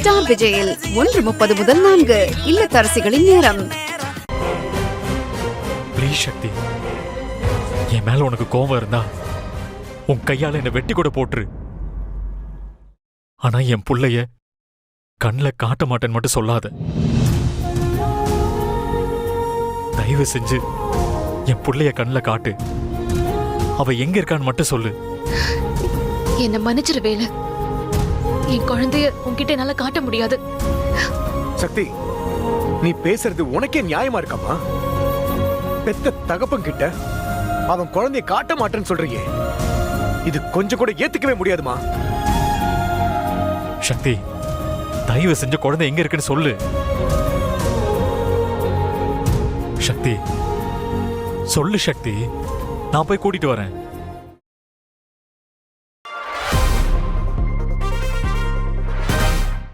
Star விஜயில் 1:30 முதல் 4 இல்லத்தரசிகளின் நேரம். Please சக்தி, என் மேல உனக்கு கோபம் இருந்தா உன் கையால என்ன வெட்டி கூட போட்டுரு. ஆனா என் புள்ளைய கண்ணில் காட்ட மாட்டேன்னு மட்டும் சொல்லாத. தயவு செஞ்சு என் புள்ளைய கண்ணில் காட்டு. அவ எங்க இருக்கான்னு மட்டும் சொல்லு. என்ன மன்னிச்சிரு வேலு, என் குழந்தைய உன்கிட்ட என்னால காட்ட முடியாது. சக்தி, நீ பேசுறது உனக்கே நியாயமா இருக்காமா? பெத்த தகப்பன் கிட்ட அவன் குழந்தைய காட்ட மாட்டேன்னு சொல்றியே, இது கொஞ்சம் கூட ஏத்துக்கவே முடியாதுமா. சக்தி, தயவு செஞ்சு குழந்தை எங்க இருக்குன்னு சொல்லு. சக்தி சொல்லு சக்தி, நான் போய் கூட்டிட்டு வரேன்.